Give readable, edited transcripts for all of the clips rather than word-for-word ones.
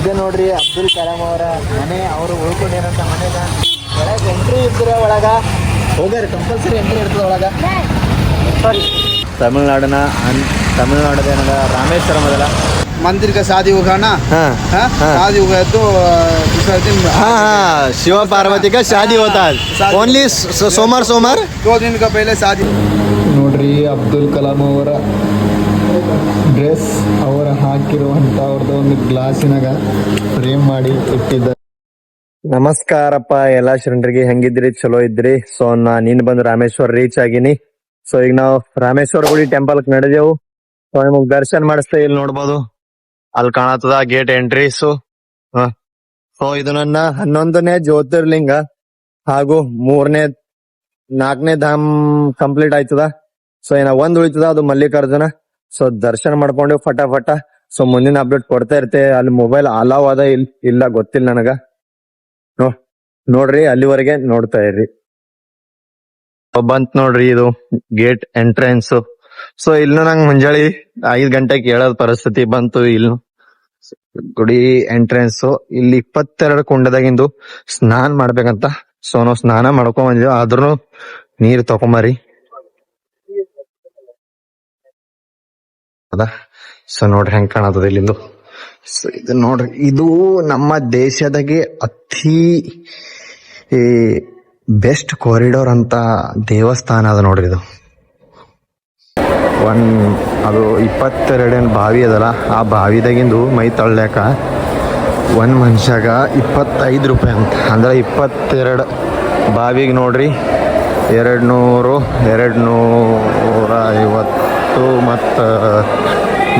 ಇದೆ ನೋಡ್ರಿ ಅಬ್ದುಲ್ ಕಲಾಂ ಅವರ ಮನೆ. ಅವರು ಉಳ್ಕೊಂಡಿರೋಂಥ ಮನೆಗ ಒಳಗೆ ಎಂಟ್ರಿ ಇದ್ರೆ ಒಳಗ ಹೋಗ್ಯಾರ ಕಂಪಲ್ಸರಿ ಎಂಟ್ರಿ ಇರ್ತದೆ ಒಳಗ. ಸಾರಿ ತಮಿಳ್ನಾಡಿನ ಏನದ ರಾಮೇಶ್ವರಂ ಅದಲ್ಲ मंदिर का शादी होगा ना. शादी होगा तो विसर्जन. शिव पार्वती का शादी होता है ओनली सोमवार 2 दिन का पहले शादी. ನೋಡ್ರಿ ಅಬ್ದುಲ್ ಕಲಾಂ ಅವರ ಡ್ರೆಸ್ ಅವರ ಹಾಕಿರುವಂತ ಅವ್ರದ್ದು ಒಂದು ಗ್ಲಾಸಿನಾಗ ಫ್ರೇಮ್ ಮಾಡಿ ಇಟ್ಟಿದ್ದಾರೆ. ನಮಸ್ಕಾರಪ್ಪ ಎಲ್ಲಾ ಶರಣರಿಗೆ, ಹೆಂಗಿದ್ರಿ? ಚಲೋ ಇದ್ರಿ? ಸೊ ನೀನ್ ಬಂದು ರಾಮೇಶ್ವರ ರೀಚ್ ಆಗಿನಿ. ಸೊ ಈಗ ನಾವು ರಾಮೇಶ್ವರ ಗುಡಿ ಟೆಂಪಲ್ ನಡೆದೆವು. ಸೊ ನಿಮಗ್ ದರ್ಶನ ಮಾಡಿಸ್ತೇ ಇಲ್ಲಿ ನೋಡ್ಬೋದು, ಅಲ್ಲಿ ಕಾಣತದ ಗೇಟ್ ಎಂಟ್ರೀಸು. ಸೊ ಇದು ನನ್ನ 11ನೇ ಜ್ಯೋತಿರ್ಲಿಂಗ ಹಾಗೂ 4ನೇ ಧಾಮ್ ಕಂಪ್ಲೀಟ್ ಆಯ್ತದ. ಸೊ ಏನ ಒಂದ್ ಉಳಿತದ, ಅದು ಮಲ್ಲಿಕಾರ್ಜುನ. ಸೊ ದರ್ಶನ ಮಾಡ್ಕೊಂಡು ಫಟಾಫಟ. ಸೊ ಮುಂದಿನ ಅಪ್ಡೇಟ್ ಕೊಡ್ತಾ ಇರ್ತೇವೆ. ಅಲ್ಲಿ ಮೊಬೈಲ್ ಅಲಾವ್ ಅದ ಇಲ್ಲ ಗೊತ್ತಿಲ್ಲ ನನಗ. ನೋಡ್ರಿ ಅಲ್ಲಿವರೆಗೆ ನೋಡ್ತಾ ಇರ್ರಿ. ಬಂತ್ ನೋಡ್ರಿ ಇದು ಗೇಟ್ ಎಂಟ್ರೆನ್ಸ್. ಸೊ ಇನ್ನು ನಂಗೆ ಮುಂಜಾನೆ 5 ಗಂಟೆಗೆ ಹೇಳೋದ್ ಪರಿಸ್ಥಿತಿ ಬಂತು. ಇಲ್ಲಿ ಗುಡಿ ಎಂಟ್ರೆನ್ಸ್ ಇಲ್ಲಿ 22 ಕುಂಡದಾಗಿಂದು ಸ್ನಾನ ಮಾಡ್ಬೇಕಂತ. ಸೊ ನಾವು ಸ್ನಾನ ಮಾಡ್ಕೊಂಡ್ ಬಂದಿವಿ, ಆದ್ರೂ ನೀರ್ ತಗೊಂಬರಿ ಅದ. ಸೊ ನೋಡ್ರಿ ಹೆಂಗ್ ಕಾಣತದ ಇಲ್ಲಿಂದು. ಸೊ ಇದು ನೋಡ್ರಿ, ಇದು ನಮ್ಮ ದೇಶದಾಗೆ ಅತಿ ಬೆಸ್ಟ್ ಕಾರಿಡಾರ್ ಅಂತ ದೇವಸ್ಥಾನ ಅದ ನೋಡ್ರಿ. ಇದು ಅದು 22 ಬಾವಿ ಅದಲ್ಲ, ಆ ಬಾವಿದಾಗಿಂದು ಮೈ ತಳ್ಳಾಕ ಒಂದ್ ಮನುಷ್ಯಾಗ 25 ರೂಪಾಯಿ ಅಂತ. ಅಂದ್ರೆ 22 ಬಾವಿಗೆ ನೋಡ್ರಿ 200, 250 ಮತ್ತು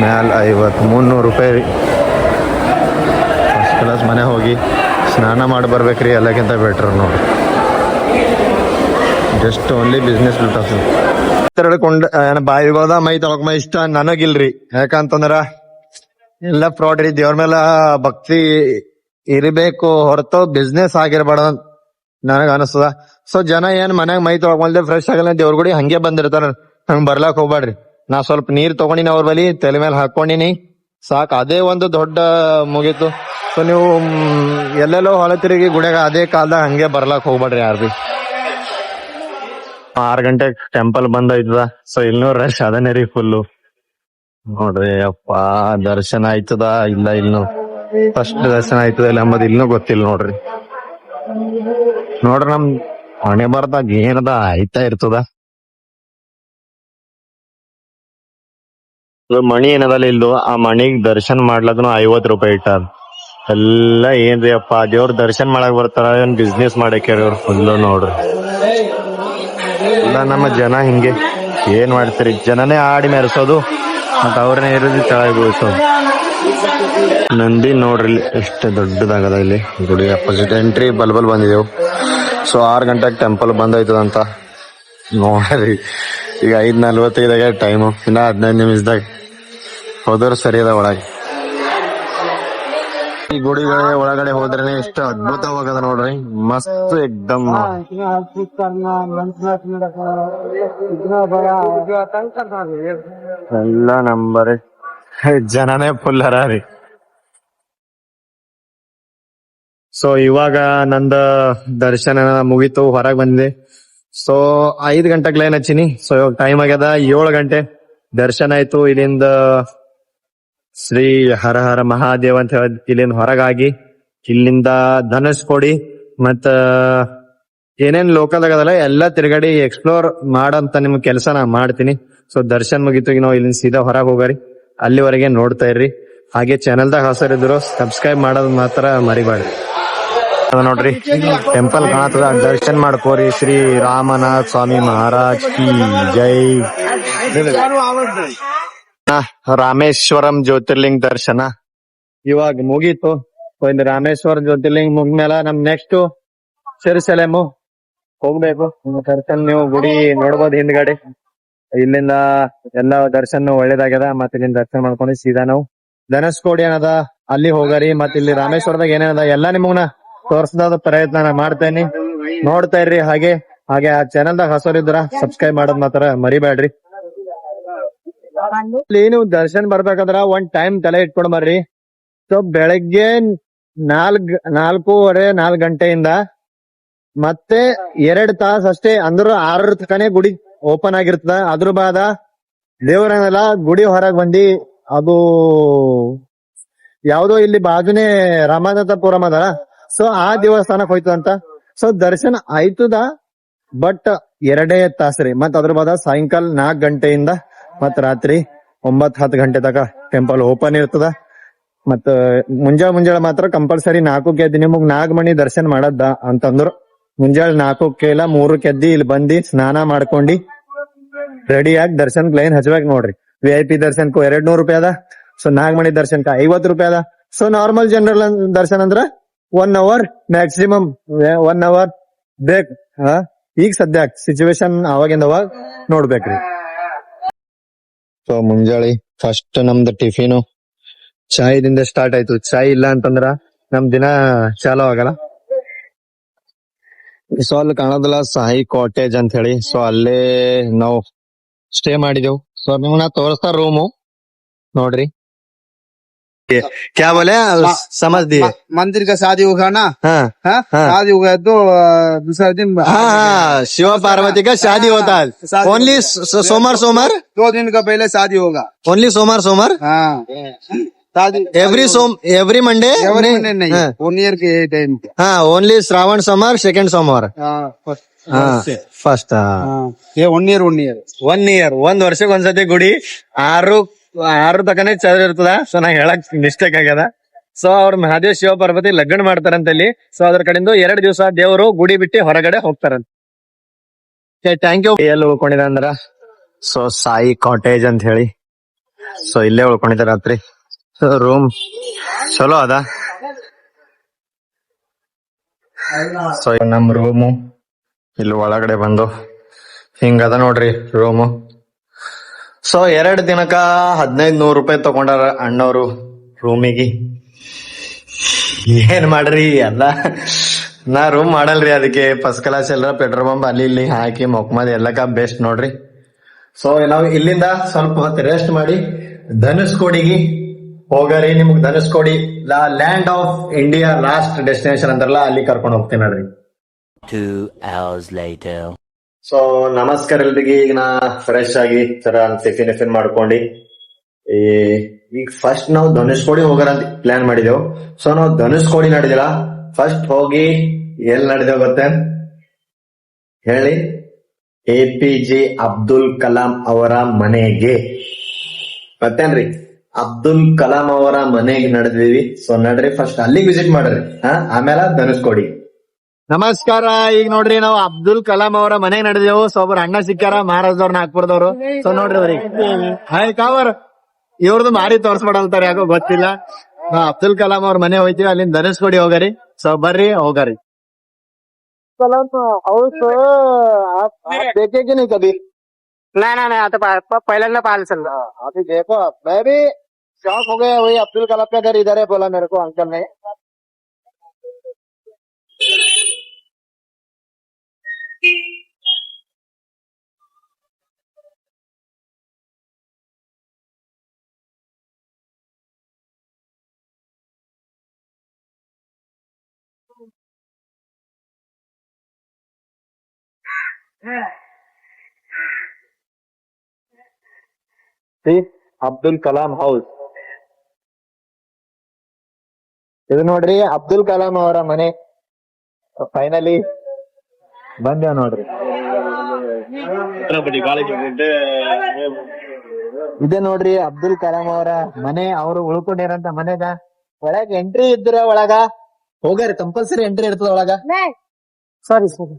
ಮ್ಯಾಲ 50, 300 ರೂಪಾಯಿ. ಫಸ್ಟ್ ಕ್ಲಾಸ್ ಮನೆ ಹೋಗಿ ಸ್ನಾನ ಮಾಡಿ ಬರ್ಬೇಕ್ರಿ, ಎಲ್ಲಕ್ಕಿಂತ ಬೆಟ್ರ್ ನೋಡ್ರಿ. ಜಸ್ಟ್ ಓನ್ಲಿ ಬಿಸ್ನೆಸ್ ಬಿಲ್ಟ್ 22 ಬಾವಿಗಳದ ಮೈ ತೊಳಕ್ ಇಷ್ಟ ನನಗಿಲ್ರಿ. ಯಾಕಂತಂದ್ರ ಎಲ್ಲ ಫ್ರಾಡ್ ರೀ. ದೇವ್ರ ಮೇಲೆ ಭಕ್ತಿ ಇರಬೇಕು ಹೊರತು ಬಿಸ್ನೆಸ್ ಆಗಿರ್ಬಾರ್ದು ನನಗ ಅನಿಸ್ತದ. ಸೊ ಜನ ಏನ್ ಮನ್ಯಾಗ ಮೈ ತೊಳ್ಕೊಂಡ್ರೆ ಫ್ರೆಶ್ ಆಗಲ್ಲ ದೇವ್ರ ಗುಡಿ ಹಂಗೆ ಬಂದಿರ್ತಾರ. ಹಂಗ ಬರ್ಲಾಕ್ ಹೋಗ್ಬೇಡ್ರಿ. ನಾ ಸ್ವಲ್ಪ ನೀರ್ ತಗೊಂಡಿನಿ ಅವ್ರ ಬಳಿ, ತಲೆ ಮೇಲೆ ಹಾಕೊಂಡಿನಿ, ಸಾಕ್. ಅದೇ ಒಂದು ದೊಡ್ಡ ಮುಗೀತು. ಸೊ ನೀವು ಎಲ್ಲೆಲ್ಲೋ ಹೊಲ ತಿರುಗಿ ಗುಡಿಯಾಗ ಅದೇ ಕಾಲದಾಗ ಹಂಗೆ ಬರ್ಲಾಕ್ ಹೋಗ್ಬೇಡ್ರಿ ಯಾರು ಬಿ. 6 ಗಂಟೆಗೆ ಟೆಂಪಲ್ ಬಂದ್ ಆಯ್ತದ. ಸೊ ಇಲ್ನೂ ರಶ್ ಅದನ್ನೇ ರೀ ಫುಲ್ಲು. ನೋಡ್ರಿ ಅಪ್ಪ, ದರ್ಶನ ಆಯ್ತದ ಇಲ್ಲ ಇಲ್ನು ಫಸ್ಟ್ ದರ್ಶನ ಆಯ್ತದ ಇಲ್ಲ ಎಂಬುದು ಇಲ್ನೂ ಗೊತ್ತಿಲ್ಲ ನೋಡ್ರಿ. ನಮ್ ಹಣೆ ಬರ್ದಾಗ ಏನದ ಆಯ್ತಾ ಇರ್ತದ. ಮಣಿ ಏನದಲ್ಲ ಇಲ್ದು, ಆ ಮಣಿಗ್ ದರ್ಶನ ಮಾಡ್ಲಕ್ಕನು 50 ರೂಪಾಯಿ ಇಟ್ಟಾರ. ಎಲ್ಲ ಏನ್ರಿ ಅಪ್ಪ, ದೇವ್ರ ದರ್ಶನ ಮಾಡಕ್ ಬರ್ತಾರ ಏನ್ ಬಿಸ್ನೆಸ್ ಮಾಡಕ್ಕೆ ಅವ್ರು ಫುಲ್ಲು ನೋಡ್ರಿ. ಎಲ್ಲ ನಮ್ಮ ಜನ ಹಿಂಗೆ ಏನ್ ಮಾಡ್ತೀರಿ, ಜನನೇ ಆಡಿ ಮೆರೆಸೋದು ಮತ್ತ ಅವ್ರನ್ನೇ ಇರೋದು ಕೆಳಗೆ ಬೀಳ್ಸೋದು. ನಂದಿ ನೋಡ್ರಿ ಎಷ್ಟು ದೊಡ್ಡದಾಗದ ಇಲ್ಲಿ ಗುಡಿ ಅಪೋಸಿಟ್ ಎಂಟ್ರಿ ಬಲ್ಬಲ್ ಬಂದಿದೆವು. ಸೊ 6 ಗಂಟೆಗೆ ಟೆಂಪಲ್ ಬಂದ್ ಆಯ್ತದಂತ ನೋಡ್ರಿ. ಈಗ 5:45 ಟೈಮು, ಇನ್ನ 15 ನಿಮಿಷದಾಗ ಹೋದ್ರ ಸರಿ ಅದ ಒಳಗೆ. ಈ ಗುಡಿಗಳ ಒಳಗಡೆ ಹೋದ್ರೇನೆ ಎಷ್ಟು ಅದ್ಭುತವಾಗದ ನೋಡ್ರಿ, ಮಸ್ತ್ ಎಕ್ದಮ್. ಎಲ್ಲ ನಂಬರ್ ಜನನೇ ಫುಲ್ ಹರ ರೀ. ಸೊ ಇವಾಗ ನಂದ ದರ್ಶನ ಮುಗೀತು, ಹೊರಗ್ ಬಂದೆ. ಸೊ 5 ಗಂಟೆಗೆ ಲೈನ್ ಹಚ್ಚಿನಿ. ಸೊ ಇವಾಗ ಟೈಮ್ ಆಗ್ಯದ 7 ಗಂಟೆ. ದರ್ಶನ ಆಯ್ತು. ಇಲ್ಲಿಂದ ಶ್ರೀ ಹರ ಹರ ಮಹಾದೇವ್ ಅಂತ ಹೇಳಿ ಇಲ್ಲಿಂದ ಹೊರಗಾಗಿ, ಇಲ್ಲಿಂದ ಧನುಷ್ಕೋಡಿ ಮತ್ತ ಏನೇನ್ ಲೋಕಲ್ ಆಗದಲ್ಲ ಎಲ್ಲಾ ತಿರುಗಾಡಿ ಎಕ್ಸ್ಪ್ಲೋರ್ ಮಾಡಂತ ನಿಮ್ ಕೆಲಸ ನಾ ಮಾಡ್ತೀನಿ. ಸೊ ದರ್ಶನ್ ಮುಗಿತು, ಈಗ ನಾವು ಇಲ್ಲಿಂದ ಸೀದಾ ಹೊರಗೆ ಹೋಗಾರಿ. ಅಲ್ಲಿವರೆಗೆ ನೋಡ್ತಾ ಇರ್ರಿ. ಹಾಗೆ ಚಾನೆಲ್ದಾಗ ಹೊಸರಿದ್ರು ಸಬ್ಸ್ಕ್ರೈಬ್ ಮಾಡೋದ್ ಮಾತ್ರ ಮರಿಬೇಡ್ರಿ. ನೋಡ್ರಿ ಟೆಂಪಲ್ ಕಾಣತದ, ದರ್ಶನ್ ಮಾಡ್ಕೋರಿ. ಶ್ರೀ ರಾಮನಾಥ್ ಸ್ವಾಮಿ ಮಹಾರಾಜ್ ಕಿ ಜೈ. ರಾಮೇಶ್ವರಂ ಜ್ಯೋತಿರ್ಲಿಂಗ ದರ್ಶನ ಇವಾಗ ಮುಗೀತು. ಇಲ್ಲಿ ರಾಮೇಶ್ವರ ಜ್ಯೋತಿರ್ಲಿಂಗ ಮುಗಿದ್ಮೇಲೆ ನಮ್ ನೆಕ್ಸ್ಟ್ ಸಿರ್ಸಲೆಮು ಹೋಗ್ಬೇಕು. ದರ್ಶನ್ ನೀವು ಗುಡಿ ನೋಡ್ಬೋದು ಹಿಂದ್ಗಡೆ. ಇಲ್ಲಿಂದ ಎಲ್ಲ ದರ್ಶನ ಒಳ್ಳೇದಾಗ್ಯದ. ಮತ್ತೆ ಇಲ್ಲಿಂದ ದರ್ಶನ ಮಾಡ್ಕೊಂಡು ಸೀದಾ ನಾವು ಧನುಷ್ಕೋಡಿ ಏನದ ಅಲ್ಲಿ ಹೋಗರಿ. ಮತ್ತೆ ಇಲ್ಲಿ ರಾಮೇಶ್ವರದಾಗ ಏನೇನದ ಎಲ್ಲ ನಿಮಗ್ನ ತೋರ್ಸದ ಪ್ರಯತ್ನ ನಾ ಮಾಡ್ತೇನಿ. ನೋಡ್ತಾ ಇರ್ರಿ. ಹಾಗೆ ಹಾಗೆ ಆ ಚಾನಲ್ದಾಗ ಹೊಸರಿದ್ರ ಸಬ್ಸ್ಕ್ರೈಬ್ ಮಾಡೋದ್ ಮಾತ್ರ ಮರಿಬೇಡ್ರಿ. ನೀವು ದರ್ಶನ್ ಬರ್ಬೇಕಾದ್ರ ಒಂದ್ ಟೈಮ್ ತಲೆ ಇಟ್ಕೊಂಡ್ ಬರ್ರಿ. ಸೊ ಬೆಳಗ್ಗೆ 4 ಗಂಟೆಯಿಂದ ಮತ್ತೆ 2 ತಾಸ ಅಷ್ಟೇ, ಅಂದ್ರ 6 ತನಕ ಗುಡಿ ಓಪನ್ ಆಗಿರ್ತದ. ಅದ್ರ ಬಾದ ದೇವರನ್ನೆಲ್ಲ ಗುಡಿ ಹೊರಗ್ ಬಂದಿ, ಅದು ಯಾವ್ದೋ ಇಲ್ಲಿ ಬಾಜುನೇ ರಾಮನಾಥಪುರಂ ಅದ, ಸೊ ಆ ದೇವಸ್ಥಾನಕ್ ಹೋಯ್ತದಂತ. ಸೊ ದರ್ಶನ ಆಯ್ತದ, ಬಟ್ 2 ತಾಸ್ರಿ. ಮತ್ ಅದ್ರ ಬಾದ ಸಾಯಂಕಾಲ 4 ಗಂಟೆಯಿಂದ ಮತ್ ರಾತ್ರಿ 9-10 ಗಂಟೆ ತನಕ ಟೆಂಪಲ್ ಓಪನ್ ಇರ್ತದ. ಮತ್ ಮುಂಜಾಳೆ ಮಾತ್ರ ಕಂಪಲ್ಸರಿ 4ಕ್ಕೆ ಎದ್ದು ನಿಮಗ್ ನಾಗಮಣಿ ದರ್ಶನ ಮಾಡದ್ದ ಅಂತಂದ್ರು. ಮುಂಜಾಳೆ 4ಕ್ಕೆ ಇಲ್ಲ 3ಕ್ಕೆ ಎದ್ದಿ ಇಲ್ಲಿ ಬಂದಿ ಸ್ನಾನ ಮಾಡ್ಕೊಂಡಿ ರೆಡಿ ಆಗಿ ದರ್ಶನ್ ಲೈನ್ ಹಚ್ಬೇಕ್ ನೋಡ್ರಿ. VIP ದರ್ಶನ್ಕು 200 ರೂಪಾಯಿ ಅದ. ಸೊ ನಾಗಮಣಿ ದರ್ಶನ್ಕ 50 ರೂಪಾಯಿ ಅದ. ಸೊ ನಾರ್ಮಲ್ ಜನರಲ್ ದರ್ಶನ್ ಅಂದ್ರ 1 ಅವರ್ ಮ್ಯಾಕ್ಸಿಮಮ್ 1 ಅವರ್ ಬೇಕ್. ಈಗ ಸದ್ಯ ಸಿಚುವೇಶನ್ ಅವಾಗಿಂದ ಅವಾಗ ನೋಡ್ಬೇಕ್ರಿ. ಸೊ ಮುಂಜಾಳಿ ಫಸ್ಟ್ ನಮ್ದು ಟಿಫಿನು ಚಾಯ್ದಿಂದ ಸ್ಟಾರ್ಟ್ ಆಯ್ತು. ಚಾಯ್ ಇಲ್ಲ ಅಂತಂದ್ರ ನಮ್ ದಿನ ಚಾಲೂ ಆಗಲ್ಲ. ಸೊ ಅಲ್ಲಿ ಕಾಣೋದಿಲ್ಲ ಸಾಯಿ ಕಾಟೇಜ್ ಅಂತ ಹೇಳಿ, ಸೊ ಅಲ್ಲೇ ನಾವು ಸ್ಟೇ ಮಾಡಿದೆವು. ಸೊ ನಿಮ್ಗೆ ನಾ ತೋರಿಸ್ತಾ ರೂಮು ನೋಡ್ರಿ. ಕ್ಯಾ ಬೋಲೆ ಸಮझ दिए मंदिर का शादी होगा ना, हाँ हाँ हाँ। शादी होगा तो दूसरा दिन हाँ, शिव पार्वती का शादी होता है शादी ओनली सोमवार 2 दिन का पहले शादी होगा। ओनली सोमवार हाँ शादी एवरी मंडे एवरी मंडे नहीं, 1 ईयर के टाइम का। हाँ, ओनली श्रावण सोमवार सेकंड सोमवार ಫಸ್ಟ್. ये 1 ईयर 1 ಇಯರ್ 1 ವರ್ಷಕ್ಕೆ ಒಂದ್ಸತಿ ಗುಡಿ 6 ತಕನೇ ಚದ್ರ ಇರ್ತದ. ಸೊ ನಾ ಹೇಳಕ್ ಮಿಸ್ಟೇಕ್ ಆಗ್ಯದ. ಸೊ ಅವ್ರ ಮಹಾದೇವ್ ಶಿವ ಪಾರ್ವತಿ ಲಗ್ನ ಮಾಡ್ತಾರಂತ ಇಲ್ಲಿ. ಸೊ ಅದ್ರ ಕಡೆಯಿಂದ 2 ದಿವಸ ದೇವರು ಗುಡಿ ಬಿಟ್ಟು ಹೊರಗಡೆ ಹೋಗ್ತಾರಂತ. Thank you. ಎಲ್ಲಿ ಉಳ್ಕೊಂಡಿದ ಅಂದ್ರ ಸೊ ಸಾಯಿ ಕಾಟೇಜ್ ಅಂತ ಹೇಳಿ, ಸೊ ಇಲ್ಲೇ ಉಳ್ಕೊಂಡಿದ್ದ ರಾತ್ರಿ. ಸೊ ರೂಮ್ ಚಲೋ ಅದ. ಸೊ ನಮ್ ರೂಮು ಇಲ್ಲಿ ಒಳಗಡೆ ಬಂದು ಹಿಂಗದ ನೋಡ್ರಿ ರೂಮು. ಸೊ 2 ದಿನಕ್ಕ 1500 ರೂಪಾಯಿ ತಗೊಂಡಾರ ಅಣ್ಣವ್ರು ರೂಮಿಗೆ. ಏನ್ ಮಾಡ್ರಿ ಎಲ್ಲ, ನಾ ರೂಮ್ ಮಾಡಲ್ರಿ, ಅದಕ್ಕೆ ಫಸ್ಟ್ ಕ್ಲಾಸ್ ಎಲ್ಲ ಪೆಟ್ರೋಲ್ ಪಂಪ್ ಅಲ್ಲಿ ಇಲ್ಲಿ ಹಾಕಿ ಮೊಕ್ಮದ್ ಎಲ್ಲಕ್ಕ ಬೆಸ್ಟ್ ನೋಡ್ರಿ. ಸೊ ನಾವ್ ಇಲ್ಲಿಂದ ಸ್ವಲ್ಪ ಹೊತ್ತು ರೆಸ್ಟ್ ಮಾಡಿ ಧನುಷ್ಕೋಡಿಗೆ ಹೋಗರಿ. ನಿಮ್ಗ್ Dhanushkodi land of India last destination ಅಂತಾರಲ್ಲ, ಅಲ್ಲಿ ಕರ್ಕೊಂಡು ಹೋಗ್ತೀನಿ ನೋಡ್ರಿ. 2 hours later. ಸೊ ನಮಸ್ಕಾರ ಎಲ್ರಿಗೆ. ಈಗ ನಾ ಫ್ರೆಶ್ ಆಗಿ ಟಿಫಿನ್ ಮಾಡ್ಕೊಂಡಿ ಈಗ ಫಸ್ಟ್ ನಾವು ಧನುಷ್ಕೋಡಿ ಹೋಗೋಣ ಅಂತ ಪ್ಲಾನ್ ಮಾಡಿದೆವು. ಸೊ ನಾವು ಧನುಷ್ಕೋಡಿ ನಡೆದಿಲ್ಲ, ಫಸ್ಟ್ ಹೋಗಿ ಎಲ್ಲಿ ನಡೆದೇವ್ ಗೊತ್ತೇ ಹೇಳಿ? APJ ಅಬ್ದುಲ್ ಕಲಾಂ ಅವರ ಮನೆಗೆ. ಮತ್ತೇನ್ರಿ, ಅಬ್ದುಲ್ ಕಲಾಂ ಅವರ ಮನೆಗೆ ನಡೆದಿವಿ. ಸೊ ನಡ್ರಿ ಫಸ್ಟ್ ಅಲ್ಲಿಗೆ ವಿಸಿಟ್ ಮಾಡ್ರಿ, ಆಮೇಲೆ ಧನುಷ್ಕೋಡಿ. ನಮಸ್ಕಾರ. ಈಗ ನೋಡ್ರಿ ನಾವು ಅಬ್ದುಲ್ ಕಲಾಂ ಅವರ ಮನೆಗೆ ನಡೆದೇವು. ಸೊ ಒಬ್ರು ಅಣ್ಣ ಸಿಕ್ಕಾರ, ಮಹಾರಾಜದವ್ರ ನಾಗ್ಪುರದವ್ರು. ಸೊ ನೋಡ್ರಿ ಅವ್ರಿಗೆ ಹಾಯ್ ಕಾವರ್. ಇವ್ರದ್ದು ಮಾರಿ ತೋರ್ಸ್ಬಿಡಲ್ತಾರೆ, ಯಾಕೋ ಗೊತ್ತಿಲ್ಲ. ನಾವ್ ಅಬ್ದುಲ್ ಕಲಾಂ ಅವ್ರ ಮನೆ ಹೋಯ್ತಿವಿ, ಅಲ್ಲಿಂದ ಧನುಷ್ಕೋಡಿ ಹೋಗರಿ. ಸೊ ಬರ್ರಿ ಹೋಗರಿ. कलाम हाउस आप देखे कि नहीं कभी? नहीं आता पहिल्यांदा पाहायला चाललं. अभी देखो, मैं भी शौक हो गया. वही अब्दुल कलाम का घर इधर है बोला मेरे को अंकल ने. ಅಬ್ದುಲ್ ಕಲಾಂ ಹೌಸ್ ಇದು ನೋಡ್ರಿ, ಅಬ್ದುಲ್ ಕಲಾಂ ಅವರ ಮನೆ. ಫೈನಲಿ ಬಂದೇವ್ ನೋಡ್ರಿ. ಇದೆ ನೋಡ್ರಿ ಅಬ್ದುಲ್ ಕಲಾಂ ಅವರ ಮನೆ. ಅವರು ಉಳ್ಕೊಂಡಿರಂತ ಮನೆಗ ಒಳಗ ಎಂಟ್ರಿ ಇದ್ರ ಒಳಗ ಹೋಗ್ಯಾರ, ಕಂಪಲ್ಸರಿ ಎಂಟ್ರಿ ಇರ್ತದ ಒಳಗ. सॉरी सॉरी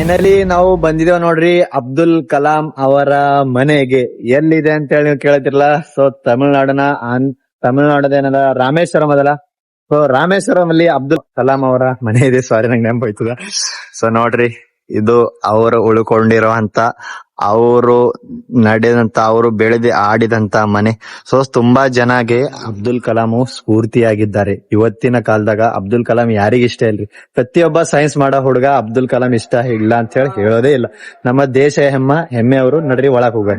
ಫೈನಲಿ ನಾವು ಬಂದಿದ್ದೇವೆ ನೋಡ್ರಿ ಅಬ್ದುಲ್ ಕಲಾಂ ಅವರ ಮನೆಗೆ. ಎಲ್ಲಿದೆ ಅಂತ ಹೇಳಿ ನೀವು ಕೇಳ್ತಿರಲ್ಲ. ಸೊ ತಮಿಳ್ನಾಡದೇನದ ರಾಮೇಶ್ವರಂ ಅದಲ್ಲ. ಸೊ ರಾಮೇಶ್ವರಂ ಅಲ್ಲಿ ಅಬ್ದುಲ್ ಕಲಾಂ ಅವರ ಮನೆ ಇದೆ. ಸಾರಿ ನಂಗೆ ನೆನಪು ಹೋಯ್ತದ. ಸೊ ನೋಡ್ರಿ, ಇದು ಅವರು ಉಳ್ಕೊಂಡಿರುವಂತ, ಅವರು ನಡೆದಂತ, ಅವರು ಬೆಳೆದು ಆಡಿದಂತ ಮನೆ. ಸೊ ತುಂಬಾ ಜನಗೆ ಅಬ್ದುಲ್ ಕಲಾಂ ಸ್ಫೂರ್ತಿಯಾಗಿದ್ದಾರೆ. ಇವತ್ತಿನ ಕಾಲದಾಗ ಅಬ್ದುಲ್ ಕಲಾಂ ಯಾರಿಗ ಇಷ್ಟ ಇಲ್ರಿ? ಪ್ರತಿಯೊಬ್ಬ ಸೈನ್ಸ್ ಮಾಡೋ ಹುಡುಗ ಅಬ್ದುಲ್ ಕಲಾಂ ಇಷ್ಟ ಇಲ್ಲ ಅಂತ ಹೇಳಿ ಹೇಳೋದೇ ಇಲ್ಲ. ನಮ್ಮ ದೇಶ ಹೆಮ್ಮೆ ಅವರು. ನಡ್ರಿ ಒಳಗ್ ಹೋಗ.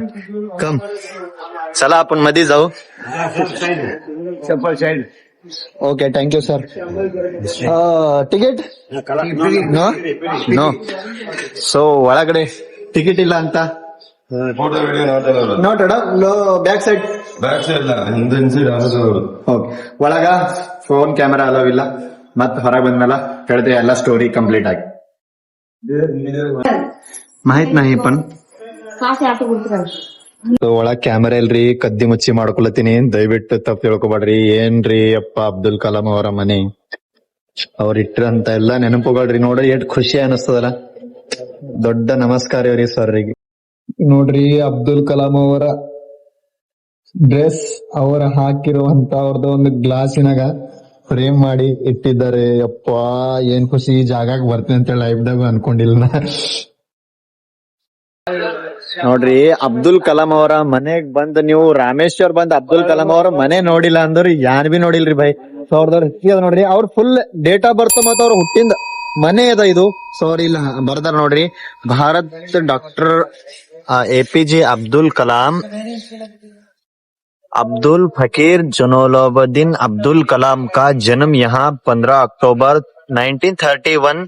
ಕಮ್ ಚಲಾ आपण मध्ये जाऊ. Okay, thank you sir. Ticket no. So ಒಳಗಡೆ ಟಿಕೆಟ್ ಇಲ್ಲ ಅಂತ. Noted back side okay. ಒಳಗ ಫೋನ್ ಕ್ಯಾಮೆರಾ ಅಲವ್ ಇಲ್ಲ. ಮತ್ ಹೊರಗೆ ಬಂದ್ಮೇಲೆ ಹೇಳಿದ್ರೆ ಎಲ್ಲ ಸ್ಟೋರಿ ಕಂಪ್ಲೀಟ್ ಆಗಿ ಮಾಹಿತ್ ನಾಹಿ ಪನ್. ಒಳಗ್ ಕ್ಯಾಮೆರಾ ಇಲ್ರಿ, ಕದ್ದಿ ಮುಚ್ಚಿ ಮಾಡ್ಕೊಳತೀನಿ. ದಯವಿಟ್ಟು ತಪ್ಪು ತಿಳ್ಕೊಬೇಡ್ರಿ. ಏನ್ರಿ ಅಪ್ಪ ಅಬ್ದುಲ್ ಕಲಾಂ ಅವರ ಮನೆ, ಅವ್ರ ಇಟ್ಟಿರಂತ ಎಲ್ಲಾ ನೆನಪುಗಳ್ರಿ. ನೋಡ್ರಿ ಎಷ್ಟ್ ಖುಷಿ ಅನಿಸ್ತದಲ್ಲ. ದೊಡ್ಡ ನಮಸ್ಕಾರ ಇವ್ರಿ ಸರ್ರಿಗೆ. ನೋಡ್ರಿ ಅಬ್ದುಲ್ ಕಲಾಂ ಅವರ ಡ್ರೆಸ್, ಅವರ ಹಾಕಿರುವಂತ ಅವ್ರದ್ದು ಒಂದು ಗ್ಲಾಸಿನಾಗ ಫ್ರೇಮ್ ಮಾಡಿ ಇಟ್ಟಿದ್ದಾರೆ. ಯಪ್ಪ ಏನ್ ಖುಷಿ. ಈ ಜಾಗಕ್ಕೆ ಬರ್ತೀನಿ ಅಂತ ಹೇಳಿ ಲೈಫ್ದಾಗ ಅನ್ಕೊಂಡಿಲ್ಲ ನಾ. ನೋಡ್ರಿ ಅಬ್ದುಲ್ ಕಲಾಂ ಅವರ ಮನೆಗ್ ಬಂದ್ ನೀವು ರಾಮೇಶ್ವರ್ ಬಂದ್ ಅಬ್ದುಲ್ ಕಲಾಂ ಅವರ ಮನೆ ನೋಡಿಲ್ಲ ಅಂದ್ರ ಯಾನ್ ಬಿ ನೋಡಿಲ್ರಿ ಭೈ. ಸೊ ಅವ್ರದವ್ರ ನೋಡ್ರಿ, ಅವ್ರ ಫುಲ್ ಡೇಟ್ ಆಫ್ ಬರ್ತ್ ಮತ್ತ ಅವ್ರ ಹುಟ್ಟಿಂದ ಮನೆ ಅದ ಇದು. ಸಾರಿ ಇಲ್ಲ ಬರ್ದಾರ ನೋಡ್ರಿ, ಭಾರತ್ ಡಾಕ್ಟರ್ APJ अब्दुल कलाम अब्दुल फकीर जनोलुद्दीन अब्दुल कलाम का जन्म यहाँ 15 अक्टूबर 1931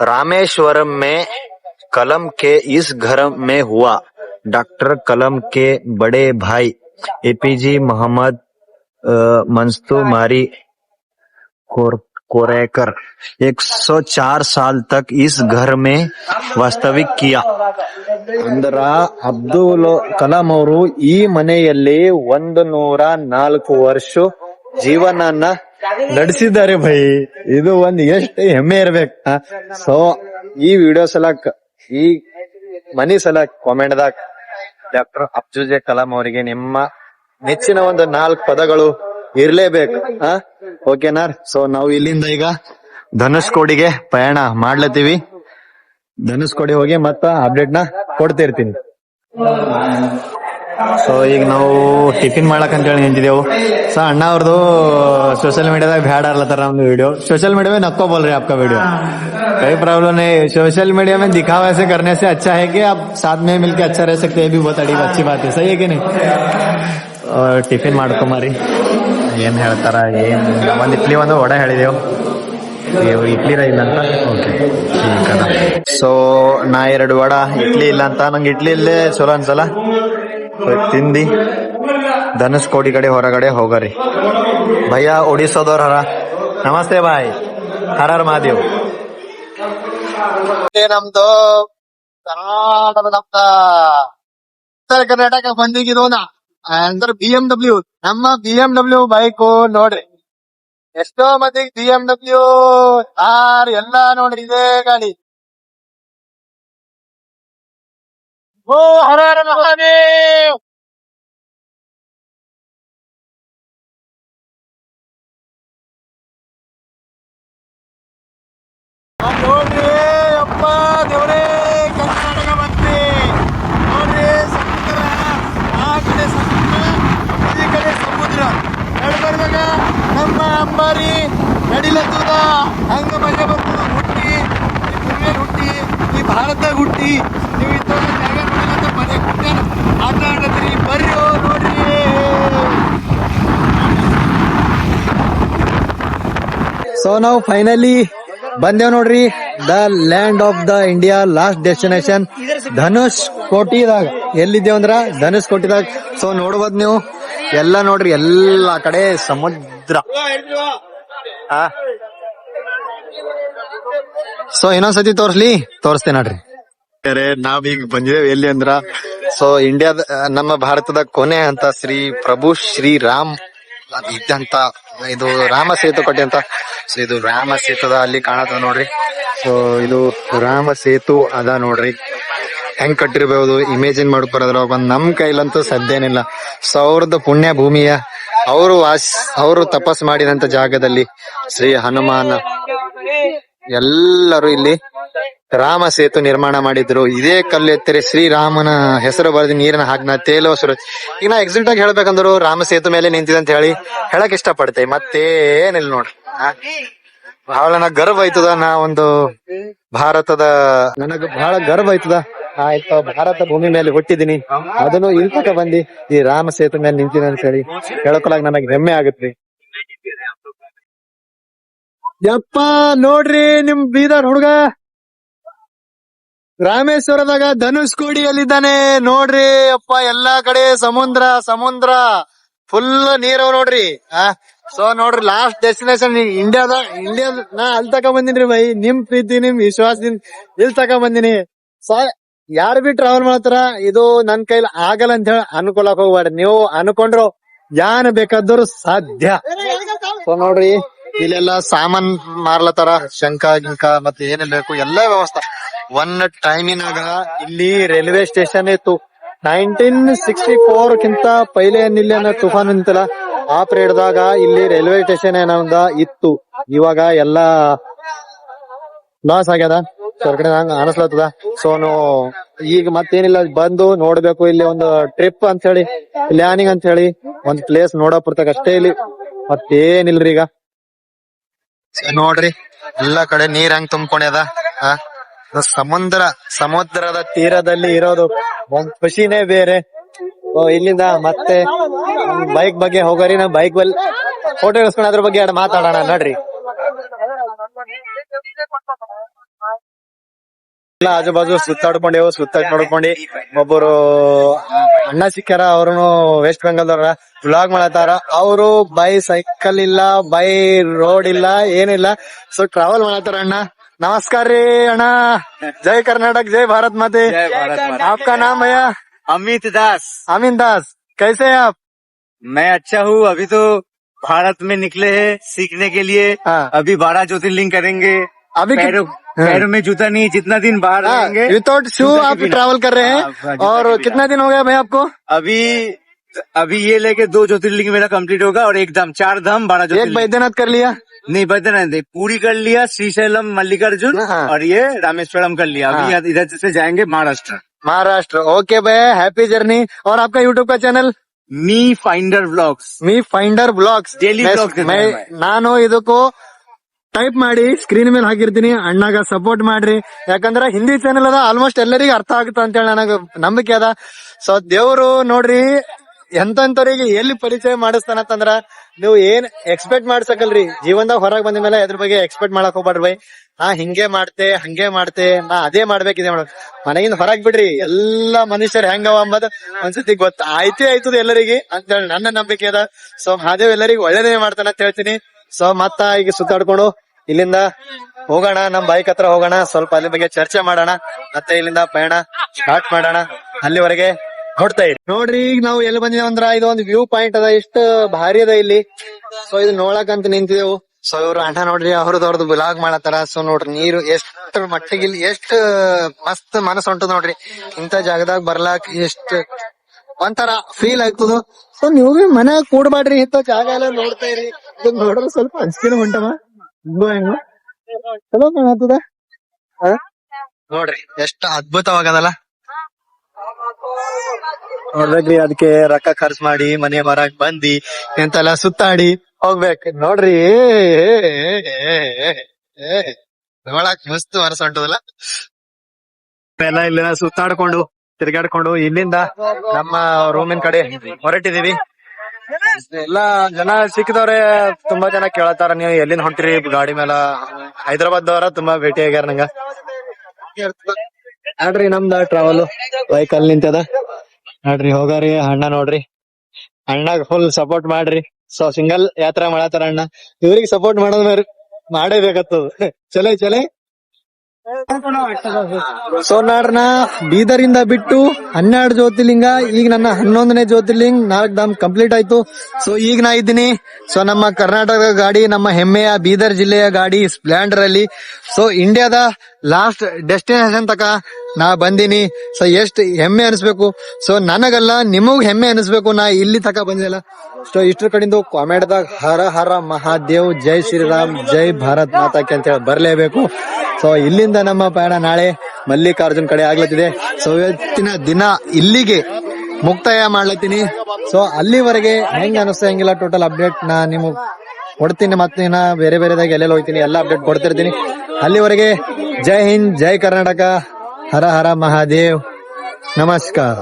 रामेश्वरम में कलम के इस घर में हुआ। डॉक्टर कलाम के बड़े भाई APJ मोहम्मद मंसूमारी कोरेकर 104 साल तक इस घर में वास्तविक किया. ಅಂದ್ರ ಅಬ್ದುಲ್ ಕಲಾಂ ಅವರು ಈ ಮನೆಯಲ್ಲಿ 104 ವರ್ಷ ಜೀವನನ ನಡೆಸಿದ್ದಾರೆ ಭೈ. ಇದು ಒಂದ್ ಎಷ್ಟು ಹೆಮ್ಮೆ ಇರ್ಬೇಕ. ಸೊ ಈ ವಿಡಿಯೋ ಸಲಕ್, ಈ ಮನಿ ಸಲಕ್ ಕಾಮೆಂಟ್ ದಾಗ ಡಾಕ್ಟರ್ ಅಬ್ದುಲ್ ಕಲಾಂ ಅವರಿಗೆ ನಿಮ್ಮ ನೆಚ್ಚಿನ ಒಂದು 4 ಪದಗಳು ಇರ್ಲೇಬೇಕು. ಓಕೆನಾ? ಸೊ ನಾವು ಇಲ್ಲಿಂದ ಈಗ ಧನುಷ್ಕೋಡಿಗೆ ಪ್ರಯಾಣ ಮಾಡ್ಲತ್ತೀವಿ. ಧನುಷ್ಕೋಡಿ ಹೋಗಿ ಮತ್ತ ಅಪ್ಡೇಟ್ ನ ಕೊಡ್ತಿರ್ತೀನಿ. ಸೊ ಈಗ ನಾವು ಟಿಫಿನ್ ಮಾಡಕ್ ಅಂತ ಹೇಳಿ ನಿಂತಿದ್ದೇವು. ಸೊ ಅಣ್ಣ ಅವ್ರದ್ದು सोशल मीडिया ದಾಗ ಬ್ಯಾಡ ಅರ್ಲತ್ತಾರ ನಮ್ದು ವಿಡಿयो. सोशल मीडिया में नको बोल रहे आपका वीडियो, कोई प्रॉब्लम नहीं. सोशल मीडिया में दिखावा ऐसे करने से अच्छा है कि आप साथ में मिलकर अच्छा रह सकते हैं. ये भी बहुत अच्छी बात है. सही है कि नहीं? ಟಿಫಿನ್ ಮಾಡ್ಕೊಂಬರಿ. ಏನ್ ಹೇಳ್ತಾರ, ಏನ್ ಒಂದ್ ಇಡ್ಲಿ ಒಂದು ವಡೆ ಹೇಳಿದೆವು. ಇಡ್ಲಿ ಇಲ್ಲ ಅಂತ. ಓಕೆ, ಸೊ ನಾ 2 ವಡ, ಇಡ್ಲಿ ಇಲ್ಲ ಅಂತ. ನಂಗೆ ಇಡ್ಲಿ ಇಲ್ಲೇ ಚಲೋ ಅನ್ಸಲ್ಲ. ತಿಂದಿ ಧನುಷ್ಕೋಡಿ ಕಡೆ ಹೊರಗಡೆ ಹೋಗರಿ. ಭಯ್ಯ ಒಡಿಸ್ಸಾದವ್ರ ಹರ. ನಮಸ್ತೆ ಬಾಯ್. ಹರ ಹರ ಮಹಾದೇವ್. ನಮ್ದು ಕರ್ನಾಟಕ ಉತ್ತರ ಕರ್ನಾಟಕ ಬಂದಿಗಿದೋನ ಅಂದ್ರೆ BMW, ನಮ್ಮ BMW ಬೈಕು ನೋಡ್ರಿ. ಎಷ್ಟೋ ಮಂದಿಗೆ BMW, ಕಾರ್ ಎಲ್ಲಾ ನೋಡ್ರಿ ಇದೇ ಗಾಡಿ. ಓ ಹರ ಹರ ಮಹಾದೇವ್. ನೋಡ್ರಿ ಅಪ್ಪ ದೇವ್ರೇ, ಕರ್ನಾಟಕ ಬಂದ್ರಿ ನೋಡ್ರಿ. ಸಮುದ್ರ, ಆ ಕಡೆ ಸಮುದ್ರ, ಈ ಕಡೆ ಸಮುದ್ರ ನಡ್ಬರ್ದಾಗ ನಮ್ಮ ಅಂಬಾರಿ ನಡಿಲತ್ತದ. ಹಂಗ ಮಜಾ ಬರ್ತದ. ಹುಟ್ಟಿ ಈ ಭೂಮಿಯಲ್ಲಿ ಹುಟ್ಟಿ, ಈ ಭಾರತದಾಗ ಹುಟ್ಟಿ, ನೀವು ಇದ್ದಾಗ ಜಾಗ ನೋಡಿಲ್ಲ ಮನೆ ಹುಟ್ಟ ಆಟ ಆಡತ್ರಿ. ಬರ್ರಿ ನೋಡ್ರಿ. ಸೊ ನಾವು ಫೈನಲಿ ಬಂದೇವ್ ನೋಡ್ರಿ. The land of the India last destination ಧನುಷ್ ಕೋಟಿದಾಗ. ಎಲ್ಲಿದ್ದೇವಂದ್ರ ಧನುಷ್ ಕೋಟಿದಾಗ. ಸೊ ನೋಡ್ಬೋದು ನೀವು ಎಲ್ಲಾ ನೋಡ್ರಿ, ಎಲ್ಲಾ ಕಡೆ ಸಮುದ್ರ. ಸೊ ಇನ್ನೊಂದ್ಸತಿ ತೋರಿಸ್ತೇನೆ ನೋಡ್ರಿ. ನಾವೀಗ ಬಂದಿದ್ದೇವೆ ಎಲ್ಲಿ ಅಂದ್ರ, ಸೊ ಇಂಡಿಯಾದ, ನಮ್ಮ ಭಾರತದ ಕೊನೆ ಅಂತ ಶ್ರೀ ಪ್ರಭು ಶ್ರೀರಾಮ್ ಇದ್ದಂತ ಇದು ರಾಮ ಸೇತು ಕಟ್ಟೆ ಅಂತ. ಸೊ ಇದು ರಾಮ ಸೇತುದ ಅಲ್ಲಿ ಕಾಣತ್ತ ನೋಡ್ರಿ. ಸೊ ಇದು ರಾಮ ಸೇತು ಅದ ನೋಡ್ರಿ. ಹೆಂಗ್ ಕಟ್ಟಿರ್ಬಹುದು ಇಮೇಜಿನ್ ಮಾಡ್ಕೊಳದ್ರ ನಮ್ ಕೈಲಂತೂ ಸಾಧ್ಯನಿಲ್ಲ. ಸಾವಿರದ ಪುಣ್ಯ ಭೂಮಿಯ ಅವರು ತಪಸ್ ಮಾಡಿದಂತ ಜಾಗದಲ್ಲಿ ಶ್ರೀ ಹನುಮಾನ್ ಎಲ್ಲರೂ ಇಲ್ಲಿ ರಾಮ ಸೇತು ನಿರ್ಮಾಣ ಮಾಡಿದ್ರು. ಇದೇ ಕಲ್ಲು ಎತ್ತರೆ ಶ್ರೀರಾಮನ ಹೆಸರು ಬರೆದು ನೀರಿನ ಹಾಕ್ನ ತೇಲೋ ಸುರ. ಈಗ ನಾ ಎಕ್ಸಿಟ್ ಆಗಿ ಹೇಳ್ಬೇಕಂದ್ರು ರಾಮ ಸೇತು ಮೇಲೆ ನಿಂತಿದೆ ಅಂತ ಹೇಳಿ ಹೇಳಕ್ ಇಷ್ಟಪಡ್ತೆ. ಮತ್ತೇನಿಲ್ಲ ನೋಡ್ರಿ. ಬಹಳ ನನಗ್ ಗರ್ವ ಆಯ್ತದ. ನಾ ಒಂದು ನನಗ ಬಹಳ ಗರ್ವ ಆಯ್ತದ. ಆಯ್ತು ಭಾರತ ಭೂಮಿ ಮೇಲೆ ಹುಟ್ಟಿದೀನಿ, ಅದನ್ನು ಇಲ್ಲಿ ತಕ ಬಂದಿ ಈ ರಾಮ ಸೇತು ಮೇಲೆ ನಿಂತೀನಿ ಅಂತ ಹೇಳಿ ಹೇಳ್ಕೊಳಕ್ ನನಗ್ ಹೆಮ್ಮೆ ಆಗತ್ರಿ. ಯಪ್ಪ ನೋಡ್ರಿ ನಿಮ್ ಬೀದರ್ ಹುಡುಗ ರಾಮೇಶ್ವರದಾಗ ಧನುಷ್ಕೋಡಿಯಲ್ಲಿದ್ದಾನೆ ನೋಡ್ರಿ. ಅಪ್ಪ ಎಲ್ಲಾ ಕಡೆ ಸಮುದ್ರ ಸಮುದ್ರ ಫುಲ್ ನೀರು ನೋಡ್ರಿ. ಸೊ ನೋಡ್ರಿ ಲಾಸ್ಟ್ ಡೆಸ್ಟಿನೇಷನ್ ಇಂಡಿಯಾದ ನಾ ಅಲ್ಲಿ ತಕ ಬಂದಿನ್ರಿ ಬೈ. ನಿಮ್ ಪ್ರೀತಿ ನಿಮ್ ವಿಶ್ವಾಸದಿಂದ ಇಲ್ಲಿ ತಕ ಬಂದಿನಿ. ಸೊ ಯಾರು ಬಿ ಟ್ರಾವೆಲ್ ಮಾಡ್ತಾರ ಇದು ನನ್ ಕೈಲಿ ಆಗಲ್ಲ ಅಂತ ಹೇಳಿ ಅನ್ಕೊಳಕ್ ಹೋಗ್ಬೇಡ್ರಿ. ನೀವು ಅನ್ಕೊಂಡ್ರು ಯಾನ್ ಬೇಕಾದ್ರು ಸಾಧ್ಯ. ಸೊ ನೋಡ್ರಿ ಇಲ್ಲೆಲ್ಲ ಸಾಮಾನ್ ಮಾರ್ಲತ್ತಾರ, ಶಂಕ ಗಿಂಕ ಮತ್ತೆ ಏನೇನ್ ಬೇಕು ಎಲ್ಲಾ ವ್ಯವಸ್ಥೆ. ಒನ್ ಟೈಮಿನಾಗ ಇಲ್ಲಿ ರೈಲ್ವೆ ಸ್ಟೇಷನ್ ಇತ್ತು. 1964 ಕಿಂತ ಪೈಲೆ ಏನಿಲ್ಲ ತುಫಾನ್ ನಿಂತಲ್ಲ ಆ ಪೀರಿಯಡ್ ದಾಗ ಇಲ್ಲಿ ರೈಲ್ವೆ ಸ್ಟೇಷನ್ ಏನೊಂದ ಇತ್ತು. ಇವಾಗ ಎಲ್ಲಾ ಲಾಸ್ ಆಗ್ಯದ ಹೊರಗಡೆ ಹಂಗ ಅನಸ್ಲತ್ತದ. ಸೊ ಈಗ ಮತ್ತೇನಿಲ್ಲ ಬಂದು ನೋಡ್ಬೇಕು. ಇಲ್ಲಿ ಒಂದು ಟ್ರಿಪ್ ಅಂತ ಹೇಳಿ ಪ್ಲಾನಿಂಗ್ ಅಂತ ಹೇಳಿ ಒಂದ್ ಪ್ಲೇಸ್ ನೋಡಕ್ ಅಷ್ಟೇ ಇಲ್ಲಿ ಮತ್ತೇನಿಲ್ರಿ. ಈಗ ನೋಡ್ರಿ ಎಲ್ಲಾ ಕಡೆ ನೀರ್ ಹೆಂಗ್ ತುಂಬ್ಕೊಂಡ್ಯದ. ಸಮುದ್ರದ ತೀರದಲ್ಲಿ ಇರೋದು ಒಂದ್ ಖುಷಿನೇ ಬೇರೆ. ಇಲ್ಲಿಂದ ಮತ್ತೆ ಬೈಕ್ ಬಗ್ಗೆ ಹೋಗೋರಿ. ನಾ ಬೈಕ್ ಬಲ್ ಫೋಟೋ ಇಳಿಸ್ಕೊಂಡು ಅದ್ರ ಬಗ್ಗೆ ಮಾತಾಡೋಣ ನೋಡ್ರಿ. ಎಲ್ಲ ಆಜು ಬಾಜು ಸುತ್ತಾಡ್ಕೊಂಡೇವು. ನೋಡ್ಕೊಂಡು ಒಬ್ಬರು ಅಣ್ಣ ಸಿಕ್ಕ್ಯಾರ. ಅವ್ರು ವೆಸ್ಟ್ ಬೆಂಗಾಲ್ದವ್ರ ವ್ಲಾಗ್ ಮಾಡತಾರ. ಅವರು ಬೈ ಸೈಕಲ್ ಇಲ್ಲ, ಬೈ ರೋಡ್ ಇಲ್ಲ, ಏನಿಲ್ಲ. ಸೊ ಟ್ರಾವೆಲ್ ಮಾಡತಾರ. ಅಣ್ಣ नमस्कार रे अण्णा. जय कर्नाटक, जय भारत माते. आपका नाम भैया? अमित दास. अमित दास, कैसे हैं आप? मैं अच्छा हूँ. अभी तो भारत में निकले हैं सीखने के लिए. हाँ। अभी 12 ज्योतिर्लिंग करेंगे. अभी पैरों में जूता नहीं, जितना दिन बाहर रहेंगे विदाउट शू आप ट्रैवल कर रहे हैं. और कितना दिन हो गया भाई आपको? अभी ये लेके 2 ज्योतिर्लिंग मेरा कंप्लीट होगा और एक धाम 4 धाम 12 एक ज्योतिर्लिंग. बैद्यनाथ कर लिया. नहीं बद्रीनाथ नहीं, पूरी कर लिया. श्रीशैलम मल्लिकार्जुन हाँ। और ये रामेश्वरम कर लिया. अभी इधर से जाएंगे महाराष्ट्र. ओके भैया, हैप्पी जर्नी. और आपका यूट्यूब का चैनल? मी फाइंडर ब्लॉग्स. Daily blogs. ನಾನು ಇದಕ್ಕೂ ಟೈಪ್ ಮಾಡಿ ಸ್ಕ್ರೀನ್ ಮೇಲೆ ಹಾಕಿರ್ತೀನಿ. ಅಣ್ಣಾಗ ಸಪೋರ್ಟ್ ಮಾಡ್ರಿ. ಯಾಕಂದ್ರ ಹಿಂದಿ ಚಾನೆಲ್ ಅದ, ಆಲ್ಮೋಸ್ಟ್ ಎಲ್ಲರಿಗೂ ಅರ್ಥ ಆಗುತ್ತ ಅಂತ ಹೇಳಿ ನನಗ ನಂಬಿಕೆ ಅದ. ಸೊ ದೇವ್ರು ನೋಡ್ರಿ ಎಂತಂತವ್ರಿಗೆ ಎಲ್ಲಿ ಪರಿಚಯ ಮಾಡಿಸ್ತಾನಂತಂದ್ರ ನೀವು ಏನ್ ಎಕ್ಸ್ಪೆಕ್ಟ್ ಮಾಡ್ಸಕಲ್ರಿ. ಜೀವನದಾಗ ಹೊರಗ್ ಬಂದ ಮೇಲೆ ಅದ್ರ ಬಗ್ಗೆ ಎಕ್ಸ್ಪೆಕ್ಟ್ ಮಾಡಕ್ ಹೋಗ್ಬಾರ್ರಿ ಬೈ. ನಾ ಹಿಂಗೆ ಮಾಡ್ತೆ ಹಂಗೆ ಮಾಡ್ತೆ, ನಾ ಅದೇ ಮಾಡ್ಬೇಕು ಇದೇ ಮಾಡ್ಬೇಕು. ಮನೆಗಿಂದ ಹೊರಗ್ ಬಿಡ್ರಿ. ಎಲ್ಲಾ ಮನುಷ್ಯರು ಹೆಂಗವ ಅಂಬದ್ ಒಂದ್ಸತಿ ಆಯ್ತದ ಎಲ್ಲರಿಗೆ ಅಂತ ಹೇಳಿ ನನ್ನ ನಂಬಿಕೆ ಅದ. ಸೊ ಮಹಾದೇವ್ ಎಲ್ಲರಿಗೂ ಒಳ್ಳೇದೇ ಮಾಡ್ತಾನ ಅಂತ ಹೇಳ್ತೀನಿ. ಸೊ ಮತ್ತ ಈಗ ಸುತ್ತಾಡ್ಕೊಂಡು ಇಲ್ಲಿಂದ ಹೋಗೋಣ. ನಮ್ ಬೈಕ್ ಹತ್ರ ಹೋಗೋಣ, ಸ್ವಲ್ಪ ಅಲ್ಲಿ ಬಗ್ಗೆ ಚರ್ಚೆ ಮಾಡೋಣ. ಮತ್ತೆ ಇಲ್ಲಿಂದ ಪಯಣ ಸ್ಟಾರ್ಟ್ ಮಾಡೋಣ. ಅಲ್ಲಿವರೆಗೆ ಹೊಡ್ತಾ ಇರಿ. ನೋಡ್ರಿ ಈಗ ನಾವು ಎಲ್ಲಿ ಬಂದಿದ್ದೇವೆ ಅಂದ್ರ ಇದು ಒಂದು ವ್ಯೂ ಪಾಯಿಂಟ್ ಅದ. ಎಷ್ಟು ಭಾರಿ ಅದ ಇಲ್ಲಿ. ಸೊ ಇದು ನೋಡಕಂತ ನಿಂತಿದೆವು. ಸೊ ಇವ್ರು ಅಣ್ಣ ನೋಡ್ರಿ ಅವ್ರದ್ದು ಬ್ಲಾಗ್ ಮಾಡತ್ತಾರ. ಸೊ ನೋಡ್ರಿ ನೀರು ಎಷ್ಟ್ ಮಟ್ಟಿಗೆ ಇಲ್ಲಿ ಎಷ್ಟ್ ಮಸ್ತ್ ಮನಸ್ಸು ಹೊಂಟದ ನೋಡ್ರಿ. ಇಂತ ಜಾಗದಾಗ ಬರ್ಲಾಕ್ ಎಷ್ಟ್ ಒಂಥರ ಫೀಲ್ ಆಗ್ತದ. ಸೊ ನೀವು ಬಿ ಮನ್ಯಾಗ ಕೂಡ್ಬಾಡ್ರಿ, ಇಂತ ಜಾಗ ಎಲ್ಲ ನೋಡ್ತಾ ಇರಿ. ನೋಡ್ರಿ ಸ್ವಲ್ಪ ಅಂಜಿಕೆನ ಹೊಂಟವ ಹೆಂಗ ಚಲೋ ಕಾಣತ್ತದ. ನೋಡ್ರಿ ಎಷ್ಟ್ ಅದ್ಭುತವಾಗದಲ್ಲ. ನೋಡ್ಬೇಕ್ರಿ, ಅದಕ್ಕೆ ರೊಕ್ಕ ಖರ್ಚು ಮಾಡಿ ಮನೆ ಮರಾಕ್ ಬಂದಿ ಎಂತೆಲ್ಲ ಸುತ್ತಾಡಿ ಹೋಗ್ಬೇಕು ನೋಡ್ರಿ. ನೋಡಕ್ ಮಸ್ತ್ ಮನಸ್ಸು ಹೊಂಟದಲ್ಲ. ಎಲ್ಲ ಇಲ್ಲಿನ ಸುತ್ತಾಡ್ಕೊಂಡು ತಿರ್ಗಾಡ್ಕೊಂಡು ಇಲ್ಲಿಂದ ನಮ್ಮ ರೂಮಿನ ಕಡೆ ಹೊರಟಿದೀವಿ. ಎಲ್ಲಾ ಜನ ಸಿಕ್ಕಿದವ್ರೆ ತುಂಬಾ ಜನ ಕೇಳತ್ತಾರ, ನೀವು ಎಲ್ಲಿಂದ ಹೊಂಟಿರಿ ಗಾಡಿ ಮೇಲ? ಹೈದರಾಬಾದ್ ದವರ ತುಂಬಾ ಭೇಟಿ ಆಗ್ಯಾರ ನಂಗ. ನೋಡ್ರಿ ನಮ್ದ ಟ್ರಾವೆಲ್ ವೆಹಿಕಲ್ ನಿಂತದ ನೋಡ್ರಿ. ಹೋಗಾರಿ ಅಣ್ಣ ನೋಡ್ರಿ, ಅಣ್ಣಗ್ ಫುಲ್ ಸಪೋರ್ಟ್ ಮಾಡ್ರಿ. ಸೊ ಸಿಂಗಲ್ ಯಾತ್ರಾ ಮಾಡತ್ತಾರ ಅಣ್ಣ. ಇವ್ರಿಗೆ ಸಪೋರ್ಟ್ ಮಾಡೋದ್ ಮಾಡೇಬೇಕತ್ತದ. ಚಲೋ ಸೊ ನಾಡ್ರನ ಬೀದರಿಂದ ಬಿಟ್ಟು 12 ಜ್ಯೋತಿರ್ಲಿಂಗ, ಈಗ ನನ್ನ 11ನೇ ಜ್ಯೋತಿರ್ಲಿಂಗ್ 4 ಧಾಮ್ ಕಂಪ್ಲೀಟ್ ಆಯ್ತು. ಸೊ ಈಗ ನಾ ಇದ್ದೀನಿ ಸೊ ನಮ್ಮ ಕರ್ನಾಟಕ ಗಾಡಿ, ನಮ್ಮ ಹೆಮ್ಮೆಯ ಬೀದರ್ ಜಿಲ್ಲೆಯ ಗಾಡಿ ಸ್ಪ್ಲೆಂಡರ್ ಅಲ್ಲಿ. ಸೊ ಇಂಡಿಯಾದ ಲಾಸ್ಟ್ ಡೆಸ್ಟಿನೇಷನ್ ತಕ ನಾ ಬಂದೀನಿ. ಸೊ ಎಷ್ಟು ಹೆಮ್ಮೆ ಅನಿಸ್ಬೇಕು. ಸೊ ನನಗಲ್ಲ ನಿಮಗ್ ಹೆಮ್ಮೆ ಅನಿಸ್ಬೇಕು, ನಾ ಇಲ್ಲಿ ತಕ ಬಂದಿಲ್ಲ. ಸೊ ಇಷ್ಟ್ರ ಕಡೆಯಿಂದ ಕಾಮೆಂಟ್ದಾಗ ಹರ ಹರ ಮಹಾದೇವ್, ಜೈ ಶ್ರೀರಾಮ್, ಜೈ ಭಾರತ್ ಮಾತಾಕ್ಕೆ ಅಂತ ಹೇಳಿ ಬರ್ಲೇಬೇಕು. ಸೊ ಇಲ್ಲಿಂದ ನಮ್ಮ ಪಯಣ ನಾಳೆ ಮಲ್ಲಿಕಾರ್ಜುನ್ ಕಡೆ ಆಗ್ಲತ್ತಿದೆ. ಸೊ ಇವತ್ತಿನ ದಿನ ಇಲ್ಲಿಗೆ ಮುಕ್ತಾಯ ಮಾಡ್ಲತ್ತೀನಿ. ಸೊ ಅಲ್ಲಿವರೆಗೆ ಹೆಂಗ್ ಅನಿಸ್ತಾ ಹೆಂಗಿಲ್ಲ ಟೋಟಲ್ ಅಪ್ಡೇಟ್ ನಾ ನಿಮಗ್ ಕೊಡ್ತೀನಿ. ಮತ್ತೆ ನಾ ಬೇರೆ ಬೇರೆದಾಗ ಎಲ್ಲೆಲ್ಲ ಹೋಗ್ತೀನಿ, ಎಲ್ಲ ಅಪ್ಡೇಟ್ ಕೊಡ್ತಿರ್ತೀನಿ. ಅಲ್ಲಿವರೆಗೆ ಜೈ ಹಿಂದ್, ಜೈ ಕರ್ನಾಟಕ, ಹರ ಹರ ಮಹಾದೇವ್, ನಮಸ್ಕಾರ.